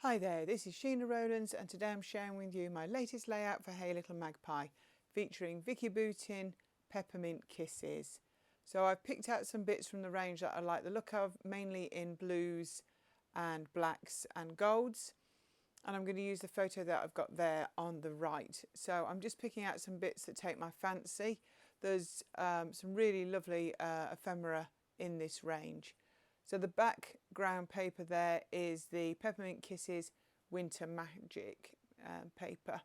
Hi there, this is Sheena Rowlands and today I'm sharing with you my latest layout for Hey Little Magpie featuring Vicki Boutin Peppermint Kisses. So I've picked out some bits from the range that I like the look of, mainly in blues and blacks and golds, and I'm going to use the photo that I've got there on the right. So I'm just picking out some bits that take my fancy. There's some really lovely ephemera in this range. So the background paper there is the Peppermint Kisses Winter Magic paper.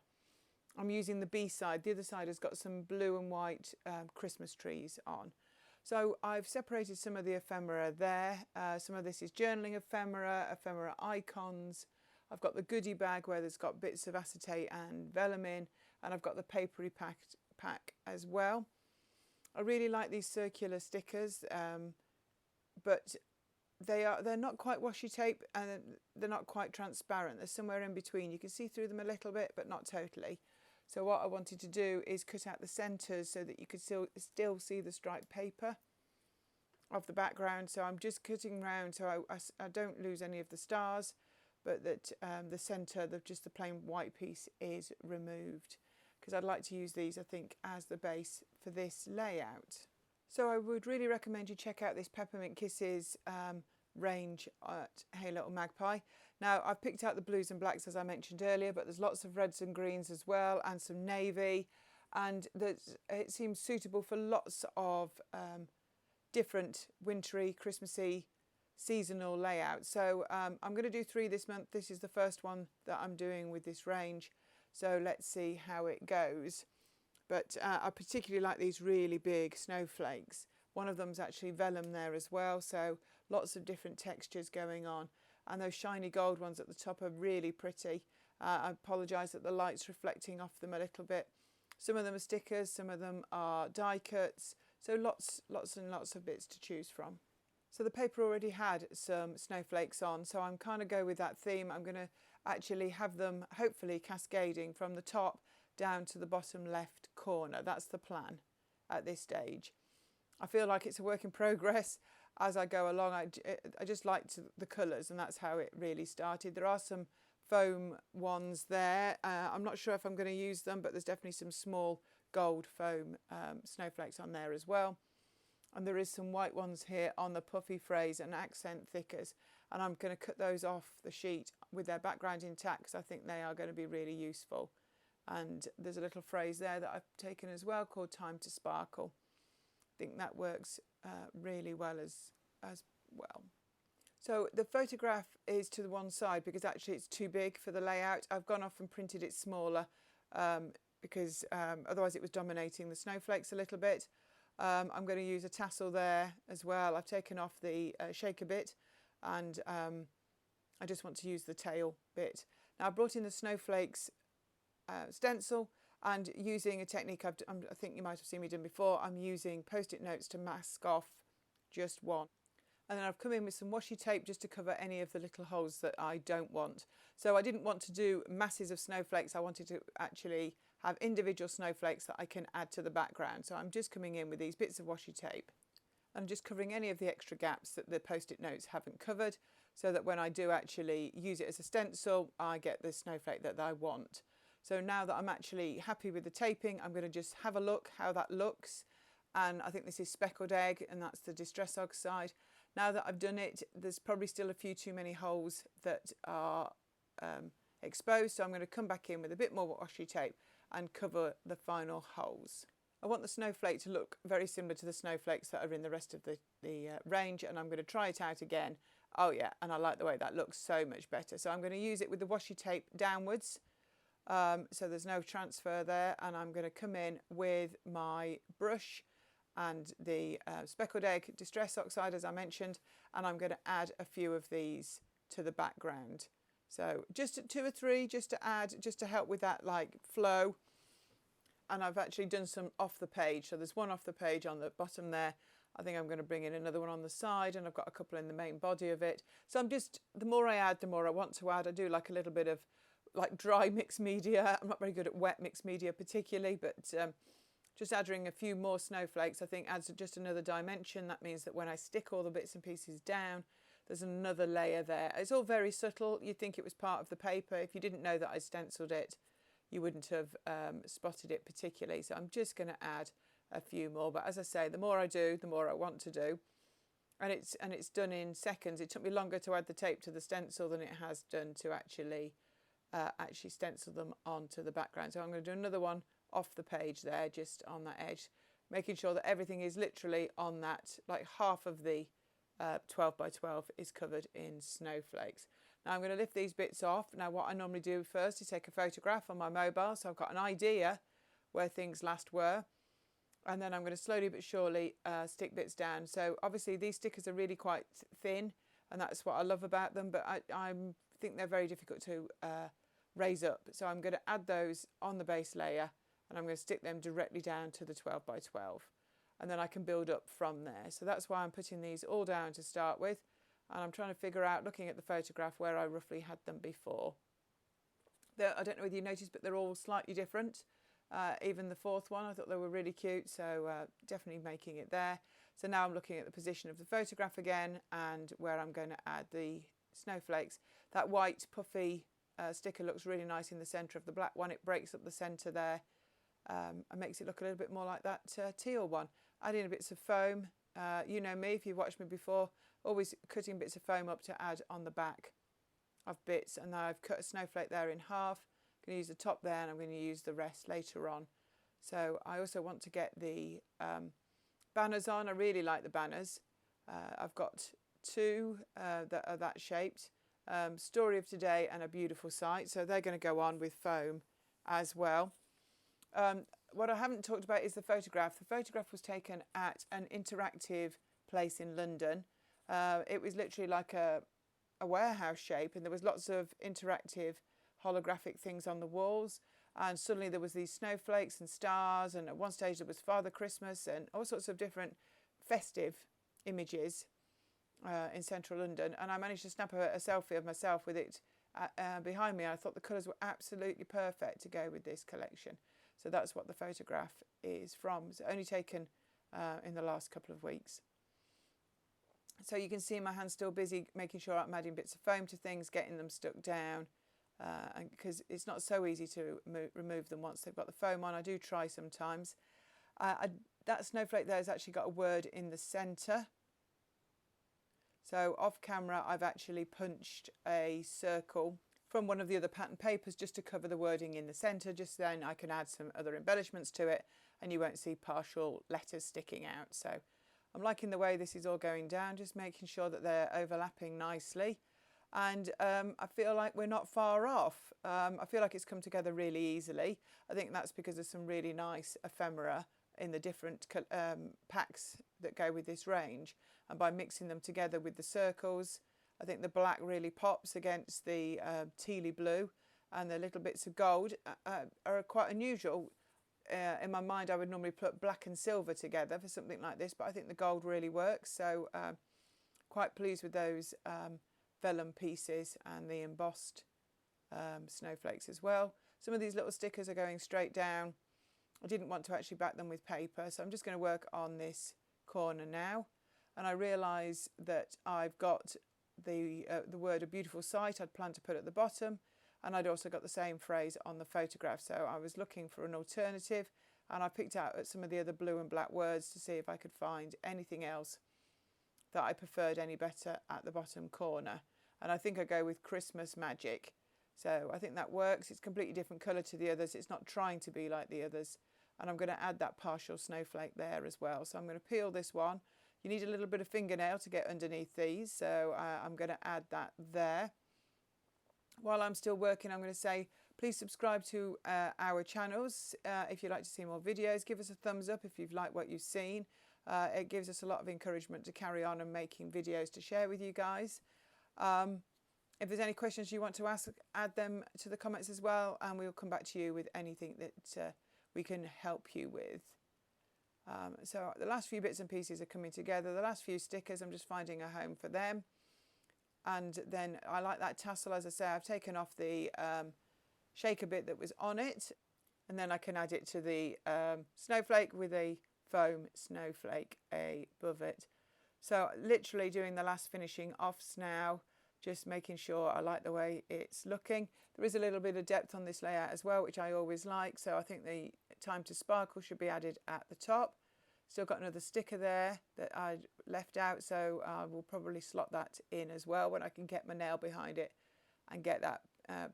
I'm using the B side. The other side has got some blue and white Christmas trees on. So I've separated some of the ephemera there. Some of this is journaling ephemera icons. I've got the goodie bag where there's got bits of acetate and vellum in, and I've got the papery pack as well. I really like these circular stickers, but they're not quite washi tape and they're not quite transparent. They're somewhere in between. You can see through them a little bit, but not totally. So what I wanted to do is cut out the centres so that you could still see the striped paper of the background. So I'm just cutting round so I don't lose any of the stars, but that the centre, just the plain white piece, is removed, because I'd like to use these, I think, as the base for this layout. So I would really recommend you check out this Peppermint Kisses range at Hey Little Magpie. Now I've picked out the blues and blacks as I mentioned earlier, but there's lots of reds and greens as well, and some navy, and it seems suitable for lots of different wintry, Christmassy, seasonal layouts. So I'm going to do 3 this month. This is the first one that I'm doing with this range, so let's see how it goes. But I particularly like these really big snowflakes. One of them's actually vellum there as well, so lots of different textures going on. And those shiny gold ones at the top are really pretty. I apologise that the light's reflecting off them a little bit. Some of them are stickers, some of them are die cuts, so lots and lots of bits to choose from. So the paper already had some snowflakes on, so I'm kind of go with that theme. I'm going to actually have them hopefully cascading from the top down to the bottom left corner. That's the plan at this stage. I feel like it's a work in progress as I go along. I just liked the colours, and that's how it really started. There are some foam ones there. I'm not sure if I'm going to use them, but there's definitely some small gold foam snowflakes on there as well. And there is some white ones here on the puffy phrase and accent thickers, and I'm going to cut those off the sheet with their background intact because I think they are going to be really useful. And there's a little phrase there that I've taken as well called Time to Sparkle. I think that works really well as well. So the photograph is to the one side because actually it's too big for the layout. I've gone off and printed it smaller because otherwise it was dominating the snowflakes a little bit. I'm going to use a tassel there as well. I've taken off the shaker bit, and I just want to use the tail bit. Now I brought in the snowflakes stencil, and using a technique I think you might have seen me done before, I'm using post-it notes to mask off just one. And then I've come in with some washi tape just to cover any of the little holes that I don't want. So I didn't want to do masses of snowflakes. I wanted to actually have individual snowflakes that I can add to the background. So I'm just coming in with these bits of washi tape and just covering any of the extra gaps that the post-it notes haven't covered, so that when I do actually use it as a stencil, I get the snowflake that I want. So now that I'm actually happy with the taping, I'm going to just have a look how that looks. And I think this is speckled egg, and that's the distress oxide. Now that I've done it, there's probably still a few too many holes that are exposed. So I'm going to come back in with a bit more washi tape and cover the final holes. I want the snowflake to look very similar to the snowflakes that are in the rest of the range, and I'm going to try it out again. Oh yeah, and I like the way that looks so much better. So I'm going to use it with the washi tape downwards. So there's no transfer there, and I'm going to come in with my brush and the speckled egg distress oxide as I mentioned, and I'm going to add a few of these to the background. So just 2 or 3 just to add, just to help with that like flow. And I've actually done some off the page, so there's one off the page on the bottom there. I think I'm going to bring in another one on the side, and I've got a couple in the main body of it. So I'm just, the more I add, the more I want to add. I do like a little bit of like dry mixed media. I'm not very good at wet mixed media particularly, but just adding a few more snowflakes I think adds just another dimension. That means that when I stick all the bits and pieces down, there's another layer there. It's all very subtle. You'd think it was part of the paper. If you didn't know that I stenciled it, you wouldn't have spotted it particularly. So I'm just going to add a few more. But as I say, the more I do, the more I want to do. And it's done in seconds. It took me longer to add the tape to the stencil than it has done to actually stencil them onto the background. So I'm going to do another one off the page there, just on that edge, making sure that everything is literally on that, like half of the 12 by 12 is covered in snowflakes. Now I'm going to lift these bits off. Now what I normally do first is take a photograph on my mobile, so I've got an idea where things last were, and then I'm going to slowly but surely stick bits down. So obviously these stickers are really quite thin, and that's what I love about them, but I think they're very difficult to raise up. So I'm going to add those on the base layer, and I'm going to stick them directly down to the 12 by 12, and then I can build up from there. So that's why I'm putting these all down to start with, and I'm trying to figure out, looking at the photograph, where I roughly had them before. I don't know whether you noticed, but they're all slightly different. Even the fourth one, I thought they were really cute, so definitely making it there. So now I'm looking at the position of the photograph again, and where I'm going to add the snowflakes. That white puffy sticker looks really nice in the centre of the black one. It breaks up the centre there and makes it look a little bit more like that teal one. Adding bits of foam. You know me, if you've watched me before, always cutting bits of foam up to add on the back of bits. And now I've cut a snowflake there in half. I'm going to use the top there, and I'm going to use the rest later on. So I also want to get the banners on. I really like the banners. I've got two that are that shaped. Story of Today and A Beautiful Sight. So they're going to go on with foam as well. What I haven't talked about is the photograph. The photograph was taken at an interactive place in London. It was literally like a warehouse shape, and there was lots of interactive holographic things on the walls, and suddenly there was these snowflakes and stars, and at one stage there was Father Christmas and all sorts of different festive images in central London, and I managed to snap a selfie of myself with it behind me. I thought the colours were absolutely perfect to go with this collection. So that's what the photograph is from. It's only taken in the last couple of weeks. So you can see my hand's still busy making sure I'm adding bits of foam to things, getting them stuck down, because it's not so easy to remove them once they've got the foam on. I do try sometimes. That snowflake there has actually got a word in the centre. So off camera I've actually punched a circle from one of the other pattern papers just to cover the wording in the centre. Just then I can add some other embellishments to it, and you won't see partial letters sticking out. So I'm liking the way this is all going down, just making sure that they're overlapping nicely. And I feel like we're not far off. I feel like it's come together really easily. I think that's because there's some really nice ephemera in the different packs that go with this range. And by mixing them together with the circles, I think the black really pops against the tealy blue, and the little bits of gold are quite unusual. In my mind, I would normally put black and silver together for something like this, but I think the gold really works. So quite pleased with those vellum pieces and the embossed snowflakes as well. Some of these little stickers are going straight down. I didn't want to actually back them with paper, so I'm just going to work on this corner now. And I realise that I've got the word A Beautiful Sight I'd planned to put at the bottom, and I'd also got the same phrase on the photograph. So I was looking for an alternative, and I picked out some of the other blue and black words to see if I could find anything else that I preferred any better at the bottom corner. And I think I go with Christmas Magic. So I think that works. It's completely different colour to the others. It's not trying to be like the others. And I'm going to add that partial snowflake there as well. So I'm going to peel this one. You need a little bit of fingernail to get underneath these. So I'm going to add that there. While I'm still working, I'm going to say, please subscribe to our channels if you'd like to see more videos. Give us a thumbs up if you've liked what you've seen. It gives us a lot of encouragement to carry on and making videos to share with you guys. If there's any questions you want to ask, add them to the comments as well, and we'll come back to you with anything that we can help you with. So the last few bits and pieces are coming together. The last few stickers, I'm just finding a home for them. And then I like that tassel. As I say, I've taken off the shaker bit that was on it, and then I can add it to the snowflake with a foam snowflake above it. So literally doing the last finishing offs now, just making sure I like the way it's looking. There is a little bit of depth on this layout as well, which I always like. So I think the time to sparkle should be added at the top. Still got another sticker there that I left out, so I will probably slot that in as well when I can get my nail behind it and get that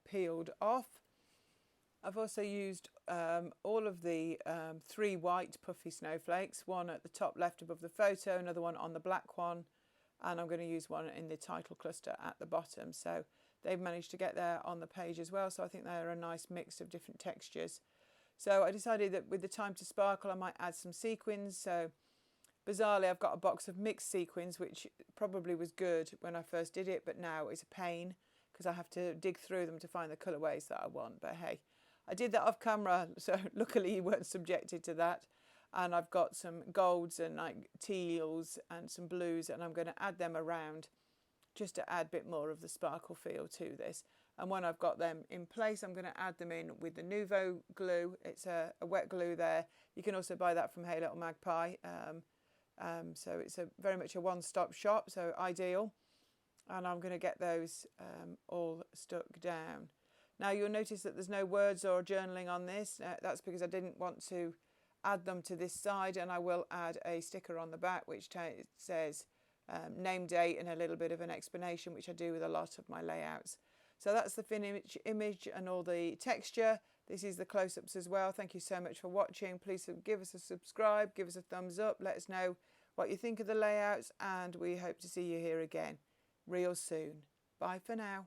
peeled off. I've also used all of the 3 white puffy snowflakes, one at the top left above the photo, another one on the black one, and I'm going to use one in the title cluster at the bottom. So they've managed to get there on the page as well, so I think they're a nice mix of different textures. So I decided that with the time to sparkle I might add some sequins. So bizarrely I've got a box of mixed sequins, which probably was good when I first did it, but now it's a pain because I have to dig through them to find the colourways that I want. But hey, I did that off camera, so luckily you weren't subjected to that. And I've got some golds and like teals and some blues, and I'm going to add them around just to add a bit more of the sparkle feel to this. And when I've got them in place, I'm going to add them in with the Nuvo glue. It's a wet glue there. You can also buy that from Hey Little Magpie. So it's very much a one-stop shop, so ideal. And I'm going to get those all stuck down. Now you'll notice that there's no words or journaling on this. That's because I didn't want to add them to this side, and I will add a sticker on the back which says name, date and a little bit of an explanation, which I do with a lot of my layouts. So that's the finished image and all the texture. This is the close-ups as well. Thank you so much for watching. Please give us a subscribe, give us a thumbs up, let us know what you think of the layouts, and we hope to see you here again real soon. Bye for now.